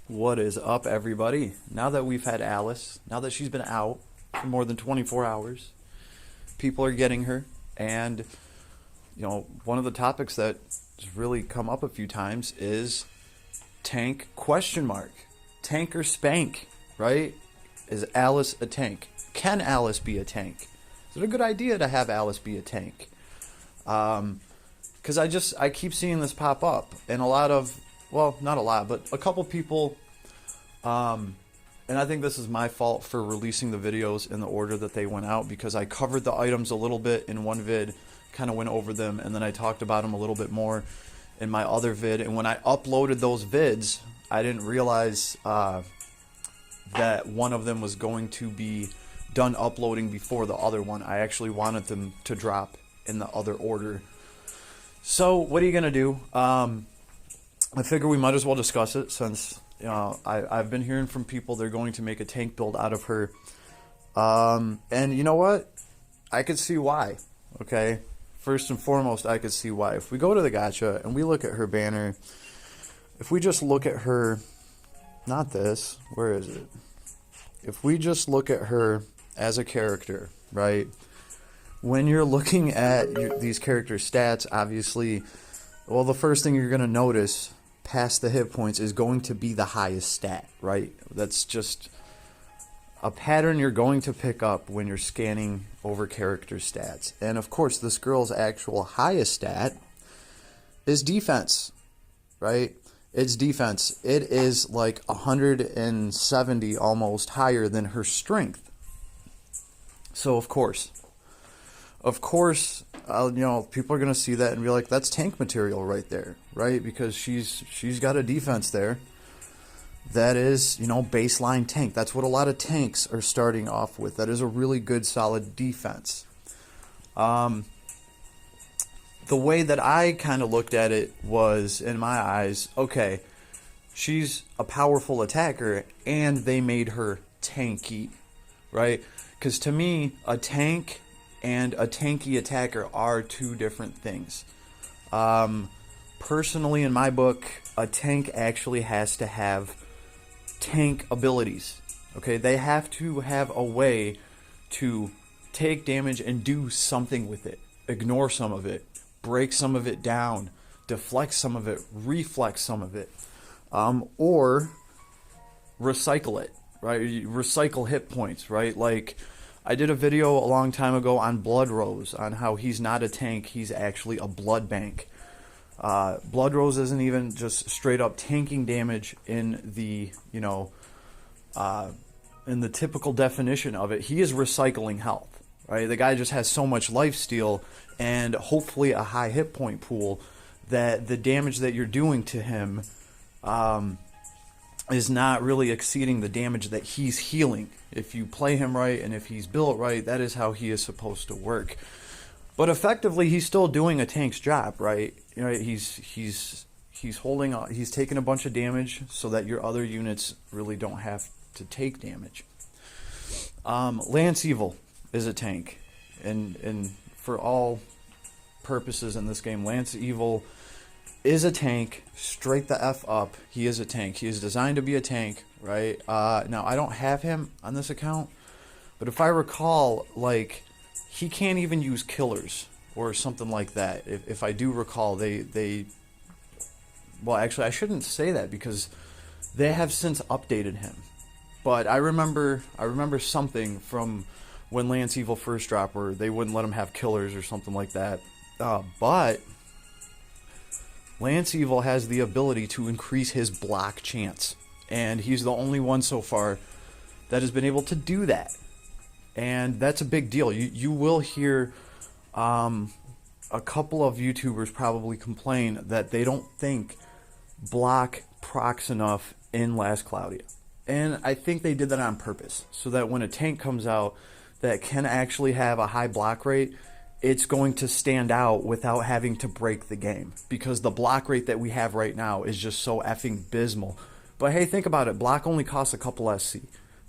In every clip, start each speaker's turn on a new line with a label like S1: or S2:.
S1: What is up, everybody? Now that we've had Alice, now that she's been out for more than 24 hours, people are getting her. And, one of the topics that's really come up a few times is tank question mark. Tank or spank, right? Is Alice a tank? Can Alice be a tank? Is it a good idea to have Alice be a tank? Because I keep seeing this pop up. And a lot of, well, not a lot, but a couple people, and I think this is my fault for releasing the videos in the order that they went out, because I covered the items a little bit in one vid, kind of went over them, and then I talked about them a little bit more in my other vid. And when I uploaded those vids, I didn't realize that one of them was going to be done uploading before the other one. I actually wanted them to drop in the other order. So what are you gonna do? I figure we might as well discuss it, since I've been hearing from people they're going to make a tank build out of her. And you know what? I could see why. Okay, first and foremost, I could see why. If we go to the gacha and we look at her banner, if we just look at her, not this, where is it? If we just look at her as a character, right? When you're looking at these character stats, obviously, well, the first thing you're going to notice past the hit points is going to be the highest stat, right? That's just a pattern you're going to pick up when you're scanning over character stats. And of course, this girl's actual highest stat is defense, right? It's defense. It is like 170 almost higher than her strength. So of course, people are going to see that and be like, that's tank material right there, right? Because she's got a defense there that is, baseline tank. That's what a lot of tanks are starting off with. That is a really good, solid defense. The way that I kind of looked at it was, in my eyes, okay, she's a powerful attacker, and they made her tanky, right? Because to me, a tank and a tanky attacker are two different things. Personally, in my book, a tank actually has to have tank abilities. Okay, they have to have a way to take damage and do something with it. Ignore some of it, break some of it down, deflect some of it, reflect some of it, or recycle it, right? Recycle hit points, right? Like, I did a video a long time ago on Blood Rose, on how he's not a tank, he's actually a blood bank. Blood Rose isn't even just straight up tanking damage in the, in the typical definition of it. He is recycling health, right? The guy just has so much lifesteal and hopefully a high hit point pool that the damage that you're doing to him is not really exceeding the damage that he's healing. If you play him right and if he's built right, that is how he is supposed to work. But effectively, he's still doing a tank's job, right? He's holding on, he's taking a bunch of damage so that your other units really don't have to take damage. Lance Evil is a tank, and for all purposes in this game, Lance Evil is a tank, straight the F up. He is a tank. He is designed to be a tank, right? Now, I don't have him on this account, but if I recall, like, he can't even use killers or something like that. If I do recall, well, actually, I shouldn't say that, because they have since updated him. But I remember something from when Lance Evil first dropped where they wouldn't let him have killers or something like that. But Lance Evil has the ability to increase his block chance, and he's the only one so far that has been able to do that, and that's a big deal. You will hear a couple of YouTubers probably complain that they don't think block procs enough in Last Cloudia, and I think they did that on purpose, so that when a tank comes out that can actually have a high block rate, it's going to stand out without having to break the game, because the block rate that we have right now is just so effing abysmal. But hey, think about it. Block only costs a couple SC.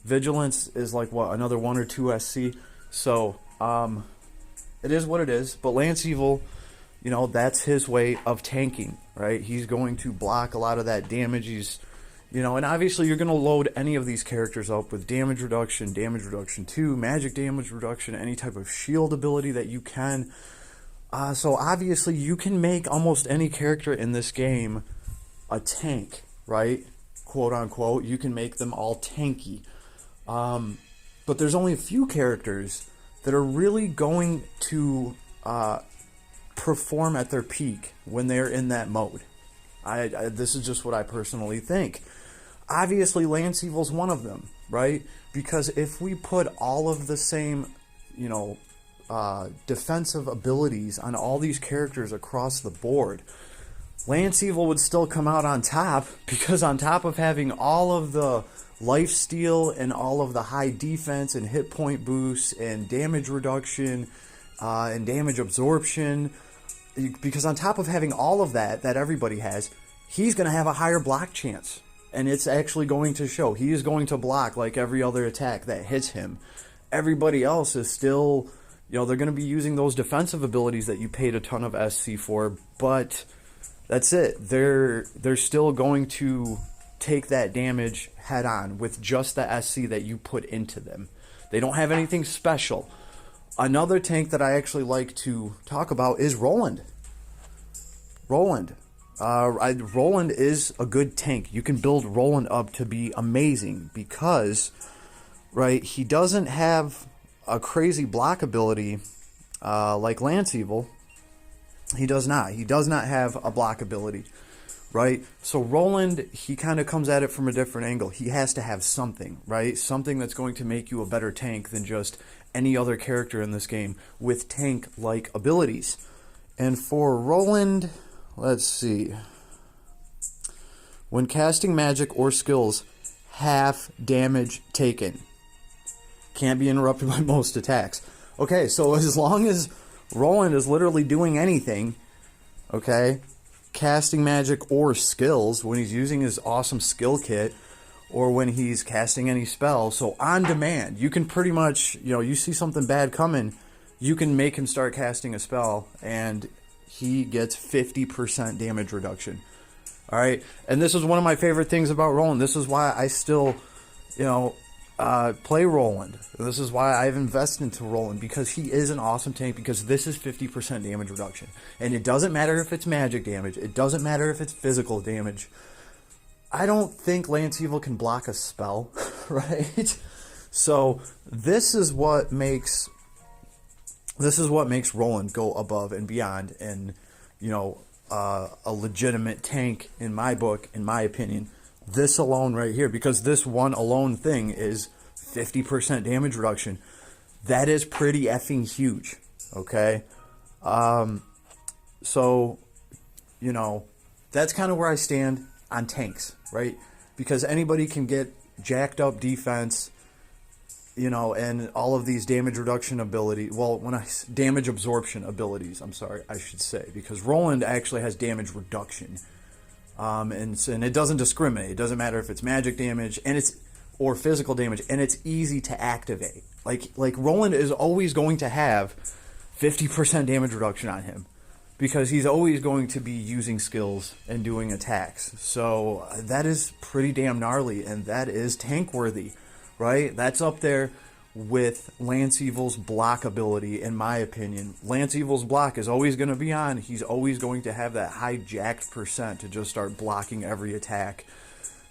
S1: Vigilance is like, what, another 1 or 2 SC? So, it is what it is. But Lance Evil, that's his way of tanking, right? He's going to block a lot of that damage. You know, and obviously you're going to load any of these characters up with damage reduction 2, magic damage reduction, any type of shield ability that you can. So obviously you can make almost any character in this game a tank, right? Quote unquote. You can make them all tanky. But there's only a few characters that are really going to perform at their peak when they're in that mode. This is just what I personally think. Obviously, Lance Evil's one of them, right? Because if we put all of the same, you know, defensive abilities on all these characters across the board, Lance Evil would still come out on top, because on top of having all of the lifesteal and all of the high defense and hit point boosts and damage reduction and damage absorption, because on top of having all of that everybody has, he's going to have a higher block chance. And it's actually going to show. He is going to block like every other attack that hits him. Everybody else is still, you know, they're going to be using those defensive abilities that you paid a ton of SC for, but that's it. They're still going to take that damage head on with just the SC that you put into them. They don't have anything special. Another tank that I actually like to talk about is Roland. Roland is a good tank. You can build Roland up to be amazing because, right, he doesn't have a crazy block ability like Lance Evil. He does not. He does not have a block ability, right? So Roland, he kind of comes at it from a different angle. He has to have something, right? Something that's going to make you a better tank than just any other character in this game with tank-like abilities. And for Roland, let's see. When casting magic or skills, half damage taken. Can't be interrupted by most attacks. Okay, so as long as Roland is literally doing anything, okay, casting magic or skills, when he's using his awesome skill kit, or when he's casting any spell, so on demand, you can pretty much, you know, you see something bad coming, you can make him start casting a spell, and he gets 50% damage reduction. All right, and this is one of my favorite things about Roland. This is why I still, you know, play Roland. This is why I've invested into Roland, because he is an awesome tank, because this is 50% damage reduction. And it doesn't matter if it's magic damage. It doesn't matter if it's physical damage. I don't think Lance Evil can block a spell, right? So this is what makes Roland go above and beyond, and, you know, a legitimate tank in my book, in my opinion. This alone right here, because this one alone thing is 50% damage reduction. That is pretty effing huge, okay? So, you know, that's kind of where I stand on tanks, right? Because anybody can get jacked up defense, you know, and all of these damage reduction ability. Well, damage absorption abilities, I'm sorry, I should say, because Roland actually has damage reduction. And it doesn't discriminate. It doesn't matter if it's magic damage or physical damage, and it's easy to activate. Like Roland is always going to have 50% damage reduction on him, because he's always going to be using skills and doing attacks. So that is pretty damn gnarly, and that is tank worthy, right? That's up there with Lance Evil's block ability, in my opinion. Lance Evil's block is always going to be on. He's always going to have that high jacked percent to just start blocking every attack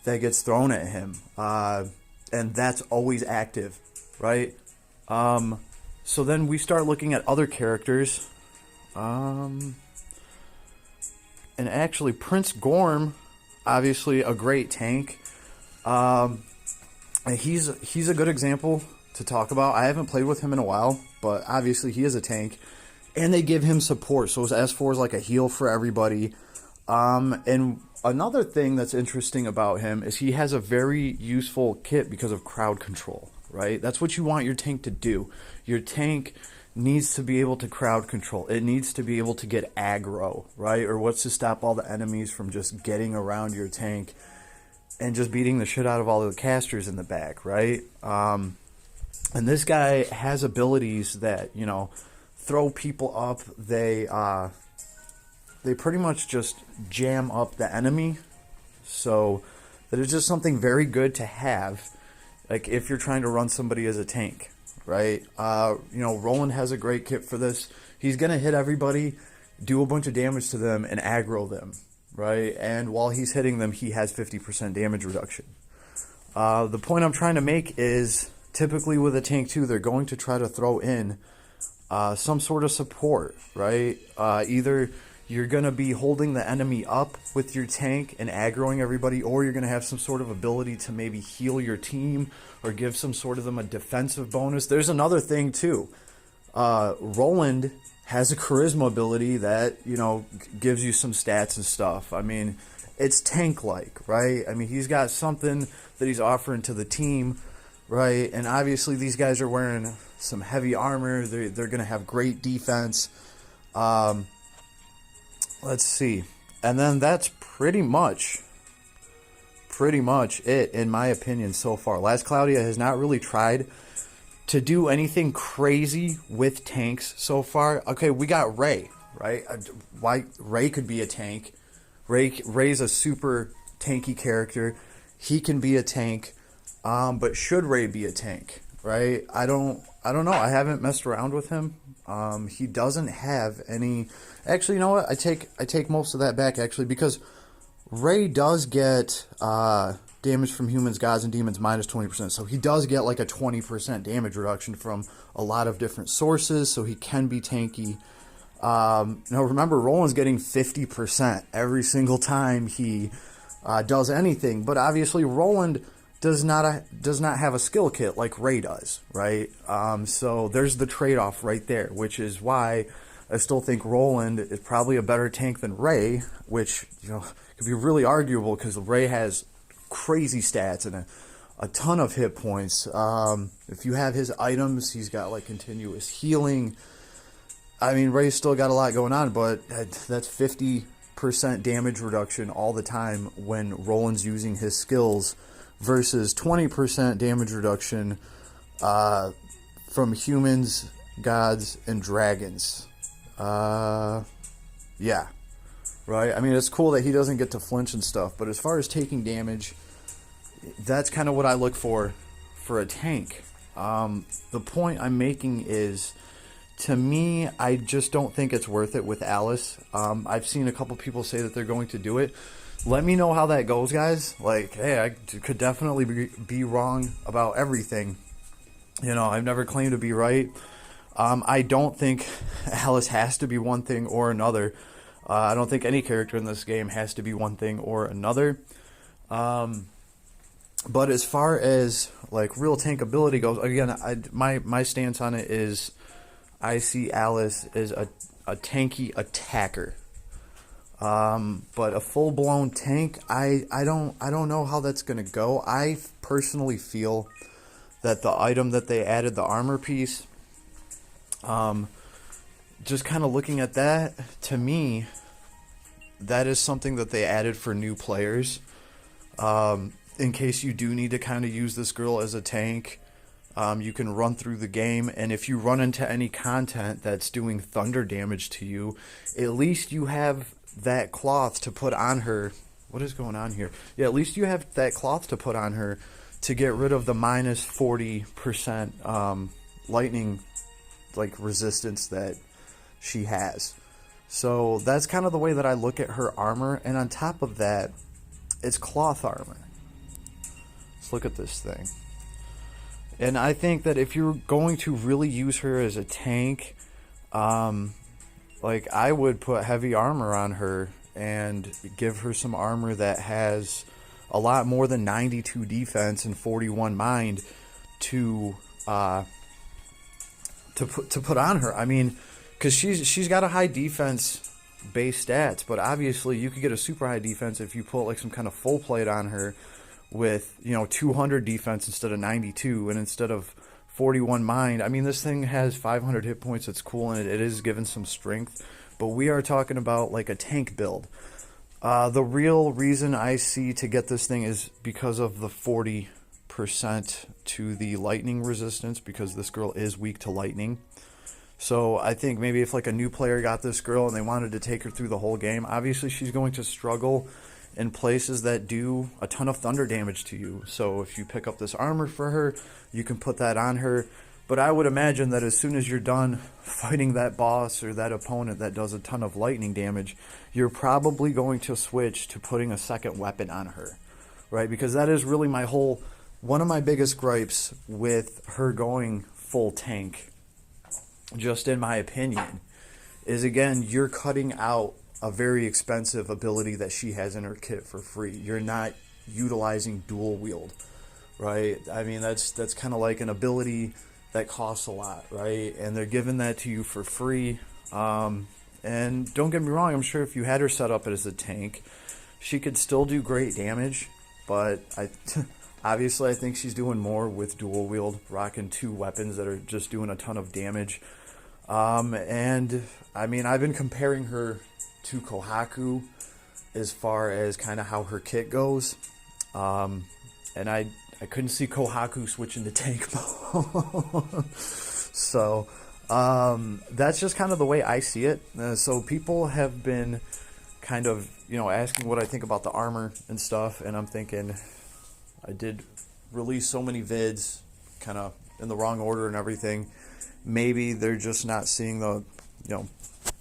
S1: that gets thrown at him. And that's always active, right? So then we start looking at other characters. And actually, Prince Gorm, obviously a great tank. And he's a good example to talk about. I haven't played with him in a while, but obviously he is a tank, and they give him support. So his S4 is like a heal for everybody. And another thing that's interesting about him is he has a very useful kit because of crowd control, right? That's what you want your tank to do. Your tank needs to be able to crowd control. It needs to be able to get aggro, right? Or what's to stop all the enemies from just getting around your tank and just beating the shit out of all the casters in the back, right? And this guy has abilities that, you know, throw people up. They pretty much just jam up the enemy. So that is just something very good to have, like if you're trying to run somebody as a tank, right? You know, Roland has a great kit for this. He's gonna hit everybody, do a bunch of damage to them, and aggro them, right? And while he's hitting them, he has 50% damage reduction. The point I'm trying to make is, typically with a tank too, they're going to try to throw in some sort of support, right? Either you're going to be holding the enemy up with your tank and aggroing everybody, or you're going to have some sort of ability to maybe heal your team or give some sort of them a defensive bonus. There's another thing too. Roland has a charisma ability that, you know, gives you some stats and stuff. I mean, it's tank-like, right? I mean, he's got something that he's offering to the team, right? And obviously these guys are wearing some heavy armor. They're going to have great defense. Let's see. And then that's pretty much it, in my opinion, so far. Last Cloudia has not really tried to do anything crazy with tanks so far. Okay, we got Ray, right? Why Ray could be a tank. Ray's a super tanky character. He can be a tank. But should Ray be a tank, right? I don't know. I haven't messed around with him. He doesn't have any. Actually, you know what? I take most of that back, actually, because Ray does get damage from humans, gods, and demons minus 20%. So he does get like a 20% damage reduction from a lot of different sources. So he can be tanky. Now remember, Roland's getting 50% every single time he does anything. But obviously, Roland does not have a skill kit like Ray does, right? So there's the trade-off right there, which is why I still think Roland is probably a better tank than Ray, which, you know, could be really arguable because Ray has crazy stats and a ton of hit points. If you have his items, he's got like continuous healing. I mean, Ray's still got a lot going on, but that's 50% damage reduction all the time when Roland's using his skills, versus 20% damage reduction from humans, gods, and dragons. Yeah, right? I mean, it's cool that he doesn't get to flinch and stuff, but as far as taking damage, that's kind of what I look for a tank. The point I'm making is, to me, I just don't think it's worth it with Alice. I've seen a couple people say that they're going to do it. Let me know how that goes, guys. Like, hey, I could definitely be wrong about everything. You know, I've never claimed to be right. I don't think Alice has to be one thing or another. I don't think any character in this game has to be one thing or another. But as far as like real tank ability goes, again, my stance on it is I see Alice as a tanky attacker. But a full-blown tank, I don't know how that's gonna go. I personally feel that the item that they added, the armor piece, just kind of looking at that, to me, that is something that they added for new players. In case you do need to kind of use this girl as a tank, you can run through the game, and if you run into any content that's doing thunder damage to you, at least you have that cloth to put on her. What is going on here? Yeah, at least you have that cloth to put on her to get rid of the minus 40% lightning like resistance that she has. So that's kind of the way that I look at her armor, and on top of that, it's cloth armor. Let's look at this thing. And I think that if you're going to really use her as a tank, like, I would put heavy armor on her and give her some armor that has a lot more than 92 defense and 41 mind to put on her. I mean, because she's got a high defense base stats, but obviously you could get a super high defense if you put like some kind of full plate on her with, you know, 200 defense instead of 92, and instead of 41 mind. I mean, this thing has 500 hit points. It's cool, and it is given some strength, but we are talking about like a tank build. The real reason I see to get this thing is because of the 40% to the lightning resistance, because this girl is weak to lightning. So I think maybe if like a new player got this girl and they wanted to take her through the whole game, obviously she's going to struggle in places that do a ton of thunder damage to you. So if you pick up this armor for her, you can put that on her. But I would imagine that as soon as you're done fighting that boss or that opponent that does a ton of lightning damage, you're probably going to switch to putting a second weapon on her, right? Because that is really one of my biggest gripes with her going full tank, just in my opinion, is again, you're cutting out a very expensive ability that she has in her kit for free. You're not utilizing dual wield, right? I mean, that's kind of like an ability that costs a lot, right? And they're giving that to you for free. And don't get me wrong, I'm sure if you had her set up as a tank, she could still do great damage, but obviously I think she's doing more with dual wield, rocking 2 weapons that are just doing a ton of damage. And I mean, I've been comparing her to Kohaku as far as kind of how her kit goes. And I couldn't see Kohaku switching to tank mode. So that's just kind of the way I see it. So people have been kind of, asking what I think about the armor and stuff. And I'm thinking, I did release so many vids kind of in the wrong order and everything. Maybe they're just not seeing the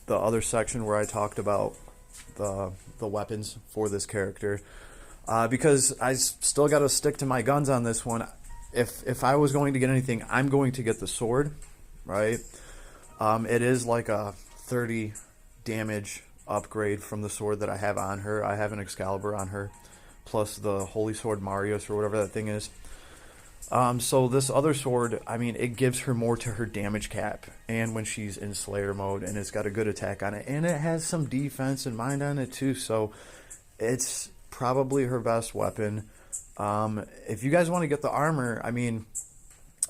S1: other section where I talked about the weapons for this character. Because I still got to stick to my guns on this one. If I was going to get anything, I'm going to get the sword, right? It is like a 30 damage upgrade from the sword that I have on her. I have an Excalibur on her, plus the Holy Sword Marius or whatever that thing is. So this other sword, I mean, it gives her more to her damage cap, and when she's in Slayer mode, and it's got a good attack on it, and it has some defense and mind on it too, so it's probably her best weapon. If you guys want to get the armor, I mean,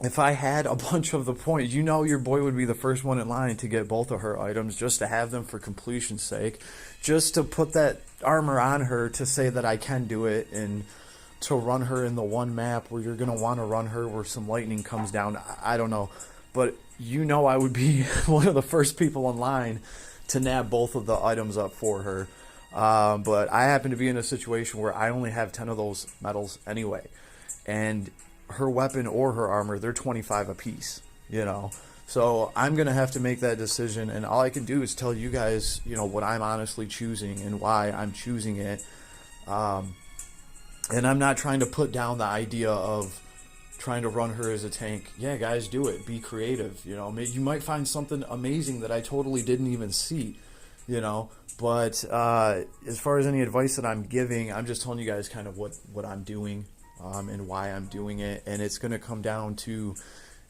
S1: if I had a bunch of the points, your boy would be the first one in line to get both of her items, just to have them for completion's sake, just to put that armor on her to say that I can do it, and to run her in the one map where you're going to want to run her where some lightning comes down. I don't know. But I would be one of the first people in line to nab both of the items up for her. But I happen to be in a situation where I only have 10 of those medals anyway. And her weapon or her armor, they're 25 apiece, So I'm going to have to make that decision. And all I can do is tell you guys, what I'm honestly choosing and why I'm choosing it. And I'm not trying to put down the idea of trying to run her as a tank. Yeah, guys, do it. Be creative. You might find something amazing that I totally didn't even see, But as far as any advice that I'm giving, I'm just telling you guys kind of what I'm doing and why I'm doing it. And it's going to come down to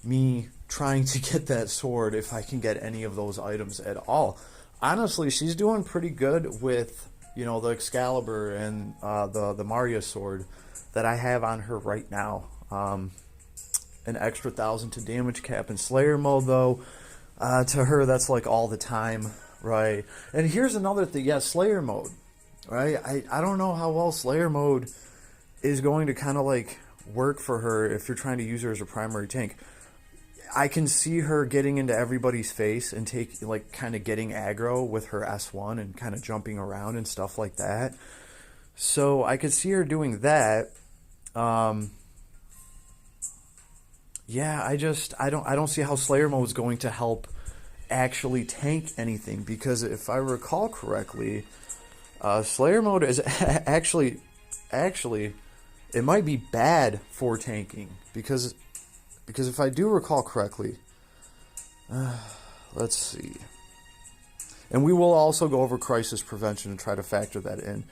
S1: me trying to get that sword if I can get any of those items at all. Honestly, she's doing pretty good with the Excalibur and the Maria sword that I have on her right now. An extra 1,000 to damage cap in Slayer mode, though. To her, that's like all the time, right? And here's another thing. Yeah, Slayer mode, right? I don't know how well Slayer mode is going to kind of like work for her if you're trying to use her as a primary tank. I can see her getting into everybody's face and kind of getting aggro with her S1 and kind of jumping around and stuff like that. So I could see her doing that. Yeah, I don't see how Slayer mode is going to help actually tank anything, because if I recall correctly, Slayer mode is actually it might be bad for tanking, because if I do recall correctly, let's see. And we will also go over crisis prevention and try to factor that in.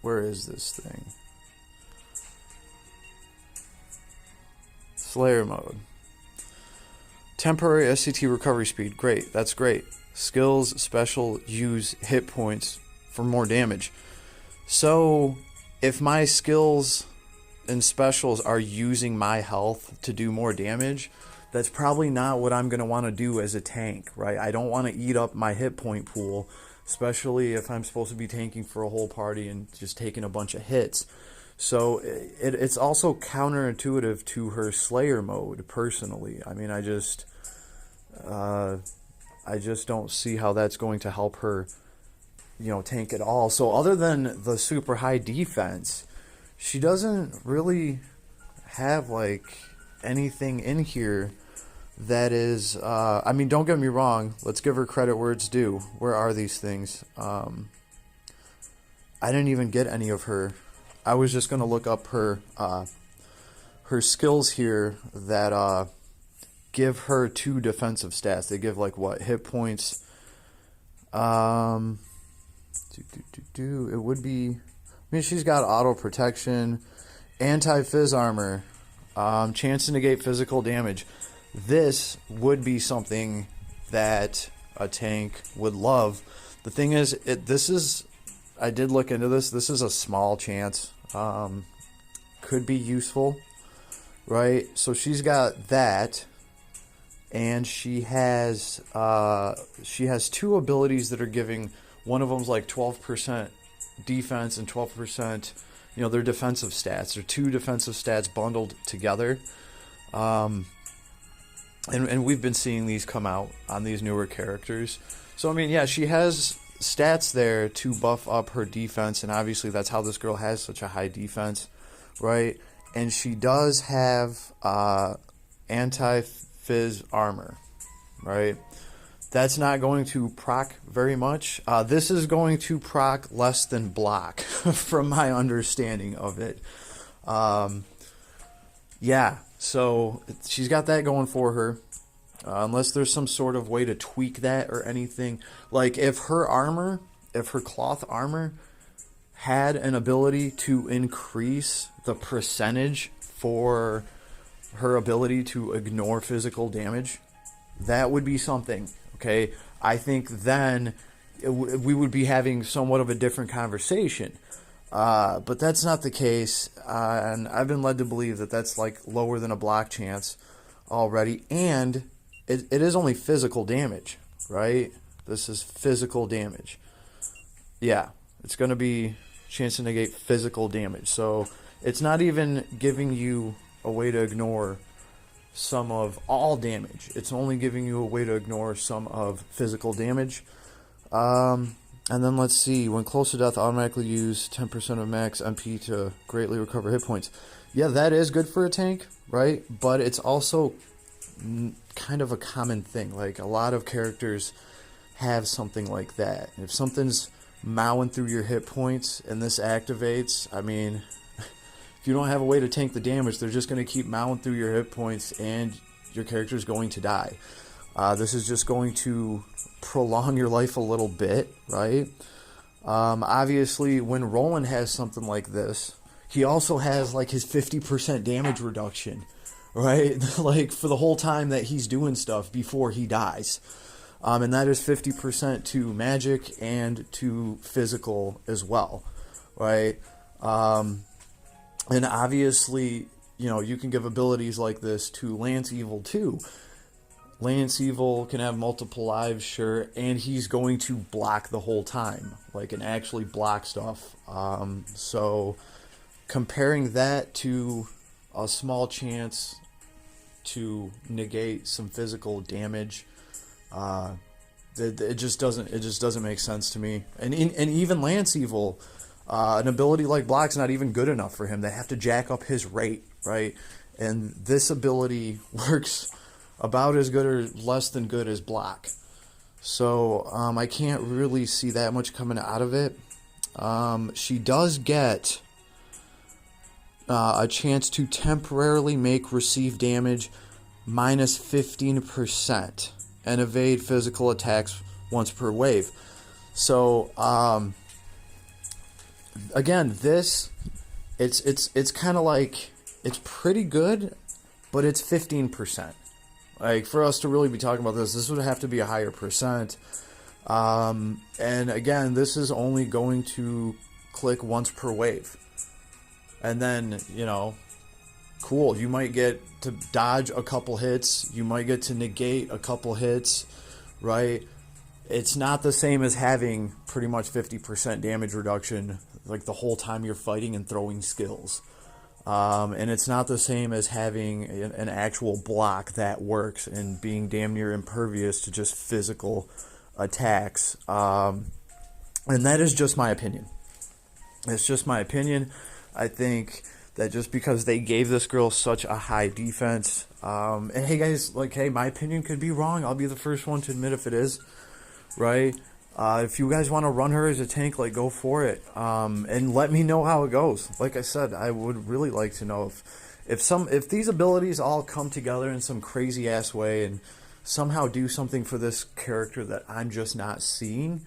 S1: Where is this thing? Slayer mode. Temporary SCT recovery speed. Great. That's great. Skills, special, use hit points for more damage. So if my skills and specials are using my health to do more damage, that's probably not what I'm going to want to do as a tank, right? I don't want to eat up my hit point pool, especially if I'm supposed to be tanking for a whole party and just taking a bunch of hits. So it's also counterintuitive to her Slayer mode, personally. I mean, I just don't see how that's going to help her, tank at all. So other than the super high defense, she doesn't really have like anything in here that is, I mean, don't get me wrong. Let's give her credit where it's due. Where are these things? I didn't even get any of her. I was just going to look up her skills here that give her 2 defensive stats. They give like what? Hit points. It would be, I mean, she's got auto protection, anti-fizz armor, chance to negate physical damage. This would be something that a tank would love. The thing is, I did look into this. This is a small chance. Could be useful, right? So she's got that, and she has 2 abilities that are giving. One of them's like 12% defense and 12%. They're defensive stats. They're 2 defensive stats bundled together. And we've been seeing these come out on these newer characters. So, I mean, yeah, she has stats there to buff up her defense, and obviously that's how this girl has such a high defense, right? And she does have anti-fizz armor, right? That's not going to proc very much. This is going to proc less than block, from my understanding of it. Yeah, so she's got that going for her. Unless there's some sort of way to tweak that or anything. Like if her cloth armor had an ability to increase the percentage for her ability to ignore physical damage, that would be something, okay? I think then we would be having somewhat of a different conversation. But that's not the case, and I've been led to believe that that's like lower than a block chance already, and it is only physical damage, right? This is physical damage. Yeah, it's going to be chance to negate physical damage. So it's not even giving you a way to ignore some of all damage. It's only giving you a way to ignore some of physical damage. And then let's see. When close to death, automatically use 10% of max MP to greatly recover hit points. Yeah, that is good for a tank, right? But it's also kind of a common thing. Like a lot of characters have something like that. If something's mowing through your hit points and this activates, I mean, if you don't have a way to tank the damage, they're just going to keep mowing through your hit points and your character's going to die. This is just going to prolong your life a little bit, right? Obviously, when Roland has something like this, he also has like his 50% damage reduction, right? Like for the whole time that he's doing stuff before he dies. And that is 50% to magic and to physical as well, right? And obviously, you can give abilities like this to Lance Evil too. Lance Evil can have multiple lives, sure, and he's going to block the whole time, like, and actually block stuff. So comparing that to a small chance to negate some physical damage, it just doesn't make sense to me. And even Lance Evil, an ability like block's not even good enough for him. They have to jack up his rate, right? And this ability works about as good or less than good as block. So I can't really see that much coming out of it. She does get a chance to temporarily make receive damage minus 15% and evade physical attacks once per wave. So again, this it's kind of like, it's pretty good, but it's 15%. Like, for us to really be talking about this would have to be a higher percent. And again, this is only going to click once per wave. And then, cool, you might get to dodge a couple hits. You might get to negate a couple hits, right? It's not the same as having pretty much 50% damage reduction, like, the whole time you're fighting and throwing skills. And it's not the same as having an actual block that works and being damn near impervious to just physical attacks. And that is just my opinion. It's just my opinion. I think that just because they gave this girl such a high defense, and hey guys, like, hey, my opinion could be wrong. I'll be the first one to admit if it is, right? If you guys want to run her as a tank, like, go for it. And let me know how it goes. Like I said, I would really like to know if these abilities all come together in some crazy ass way and somehow do something for this character that I'm just not seeing.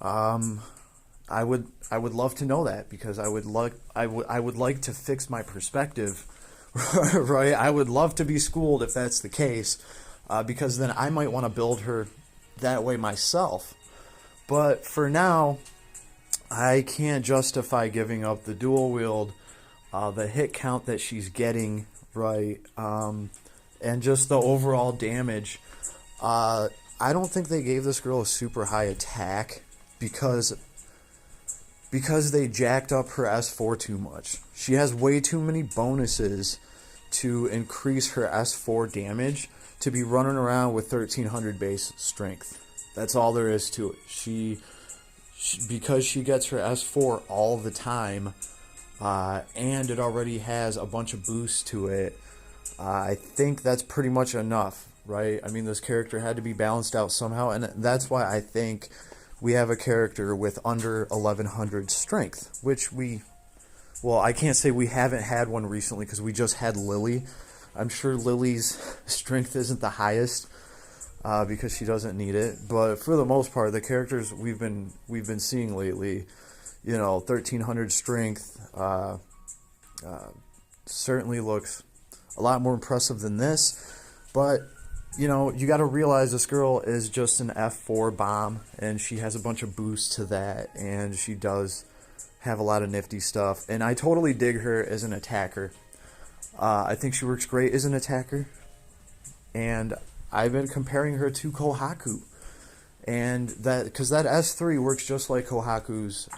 S1: I would love to know that, because I would like to fix my perspective, right? I would love to be schooled if that's the case, because then I might want to build her that way myself. But for now, I can't justify giving up the dual wield, the hit count that she's getting, right, and just the overall damage. I don't think they gave this girl a super high attack because they jacked up her S4 too much. She has way too many bonuses to increase her S4 damage to be running around with 1300 base strength. That's all there is to it. She because she gets her S4 all the time, and it already has a bunch of boosts to it, I think that's pretty much enough, right? I mean, this character had to be balanced out somehow, and that's why I think we have a character with under 1100 strength, which I can't say we haven't had one recently because we just had Lily. I'm sure Lily's strength isn't the highest because she doesn't need it, but for the most part, the characters we've been seeing lately, 1300 strength certainly looks a lot more impressive than this, but you got to realize this girl is just an F4 bomb, and she has a bunch of boosts to that, and she does have a lot of nifty stuff, and I totally dig her as an attacker. I think she works great as an attacker, and I've been comparing her to Kohaku, and because that S3 works just like Kohaku's.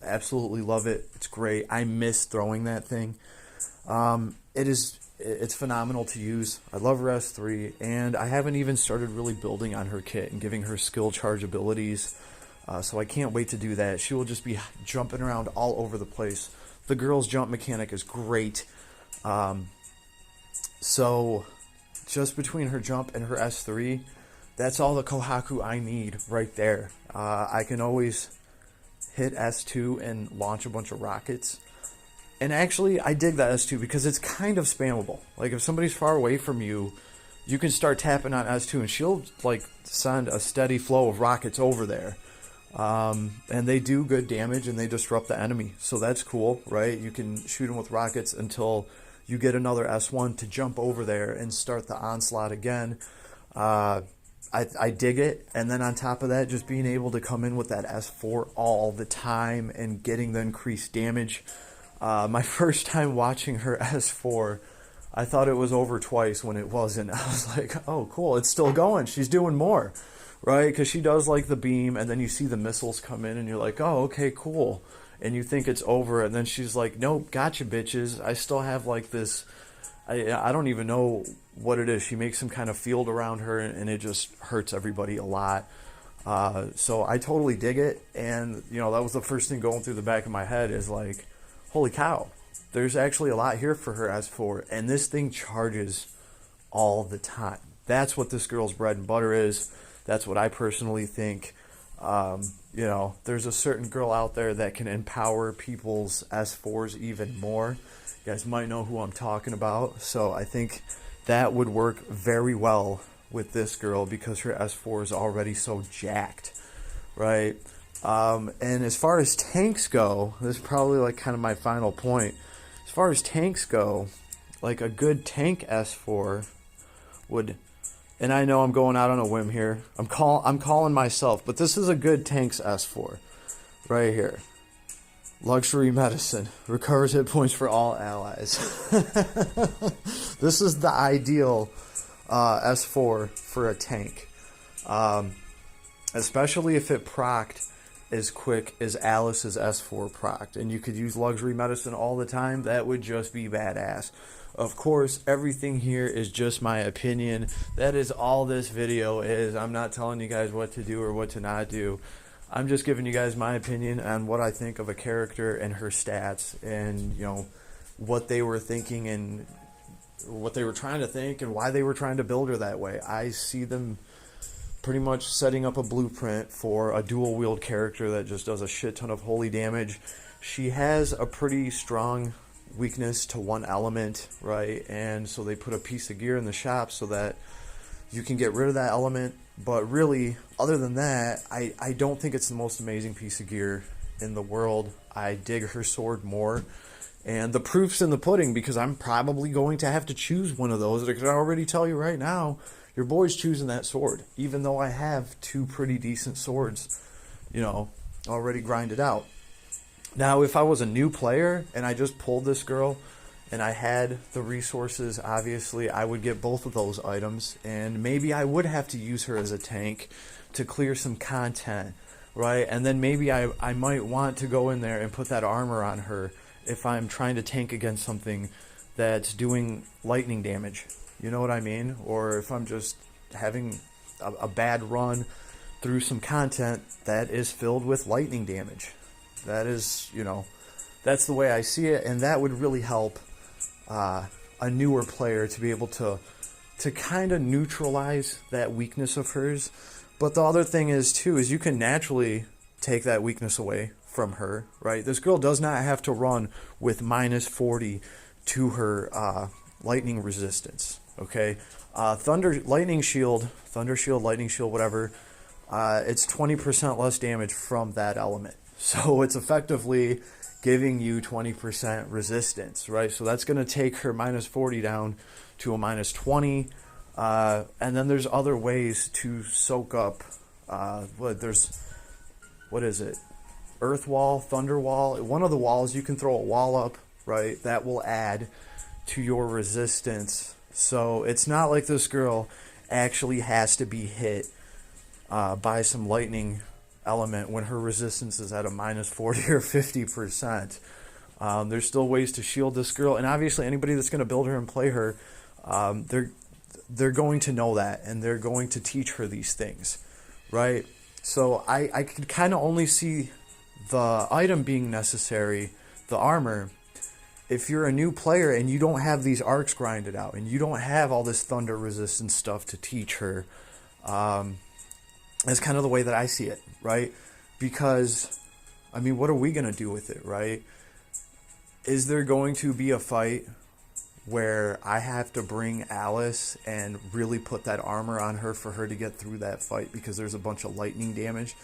S1: Absolutely love it. It's great. I miss throwing that thing. It's phenomenal to use. I love her S3, and I haven't even started really building on her kit and giving her skill charge abilities, so I can't wait to do that. She will just be jumping around all over the place. The girl's jump mechanic is great, so just between her jump and her S3, that's all the Kohaku I need right there. I can always hit S2 and launch a bunch of rockets. And actually, I dig that S2 because it's kind of spammable. Like, if somebody's far away from you, you can start tapping on S2 and she'll, send a steady flow of rockets over there. And they do good damage and they disrupt the enemy. So that's cool, right? You can shoot them with rockets until you get another S1 to jump over there and start the onslaught again. I dig it. And then on top of that, just being able to come in with that S4 all the time and getting the increased damage. My first time watching her S4, I thought it was over twice when it wasn't. I was like, oh, cool, it's still going. She's doing more, right? Because she does the beam, and then you see the missiles come in, and you're like, oh, okay, cool. And you think it's over, and then she's like, nope, gotcha, bitches. I still have this, I don't even know what it is. She makes some kind of field around her, and it just hurts everybody a lot. So I totally dig it, and, that was the first thing going through the back of my head is holy cow, there's actually a lot here for her S4, and this thing charges all the time. That's what this girl's bread and butter is. That's what I personally think. There's a certain girl out there that can empower people's S4s even more. You guys might know who I'm talking about. So I think that would work very well with this girl because her S4 is already so jacked, right? And as far as tanks go, this is probably kind of my final point. As far as tanks go, a good tank S4 would, and I know I'm going out on a whim here. I'm calling myself, but this is a good tanks S4 right here. Luxury medicine recovers hit points for all allies. This is the ideal S4 for a tank, especially if it procced as quick as Alice's S4 proc, and you could use luxury medicine all the time, that would just be badass. Of course, everything here is just my opinion. That is all this video is. I'm not telling you guys what to do or what to not do. I'm just giving you guys my opinion on what I think of a character and her stats, and what they were thinking and what they were trying to think and why they were trying to build her that way. I see them pretty much setting up a blueprint for a dual wield character that just does a shit ton of holy damage. She has a pretty strong weakness to one element, right? And so they put a piece of gear in the shop so that you can get rid of that element. But really, other than that, I don't think it's the most amazing piece of gear in the world. I dig her sword more. And the proof's in the pudding, because I'm probably going to have to choose one of those. I can already tell you right now, your boy's choosing that sword, even though I have two pretty decent swords, already grinded out. Now, if I was a new player and I just pulled this girl and I had the resources, obviously, I would get both of those items. And maybe I would have to use her as a tank to clear some content, right? And then maybe I might want to go in there and put that armor on her if I'm trying to tank against something that's doing lightning damage. You know what I mean? Or if I'm just having a bad run through some content that is filled with lightning damage. That is, that's the way I see it, and that would really help a newer player to be able to kind of neutralize that weakness of hers. But the other thing is you can naturally take that weakness away from her, right? This girl does not have to run with -40 to her lightning resistance. Okay, thunder shield, lightning shield, whatever. It's 20% less damage from that element. So it's effectively giving you 20% resistance, right? So that's going to take her -40 down to a -20. And then there's other ways to soak up. What is it? Earth wall, thunder wall. One of the walls, you can throw a wall up, right? That will add to your resistance. So it's not like this girl actually has to be hit by some lightning element when her resistance is at a -40 or 50%. There's still ways to shield this girl, and obviously anybody that's going to build her and play her, they're going to know that, and they're going to teach her these things, right? So I could kind of only see the item being necessary, the armor, if you're a new player and you don't have these arcs grinded out and you don't have all this thunder resistance stuff to teach her. That's kind of the way that I see it, right? Because, what are we going to do with it, right? Is there going to be a fight where I have to bring Alice and really put that armor on her for her to get through that fight because there's a bunch of lightning damage?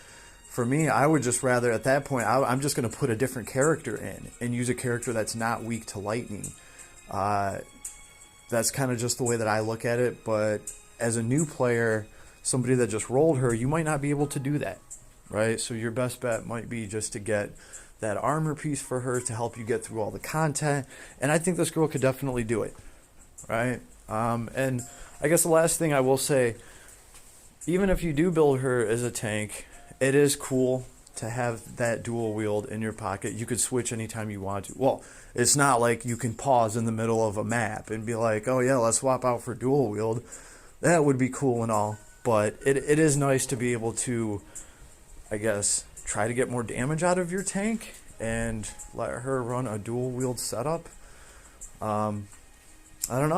S1: For me, I would just rather, at that point, I'm just going to put a different character in and use a character that's not weak to lightning. That's kind of just the way that I look at it. But as a new player, somebody that just rolled her, you might not be able to do that, right? So your best bet might be just to get that armor piece for her to help you get through all the content. And I think this girl could definitely do it, right? And I guess the last thing I will say, even if you do build her as a tank, it is cool to have that dual wield in your pocket. You could switch anytime you want to. Well, it's not like you can pause in the middle of a map and be like, oh yeah, let's swap out for dual wield. That would be cool and all. But it is nice to be able to, I guess, try to get more damage out of your tank and let her run a dual wield setup. I don't know.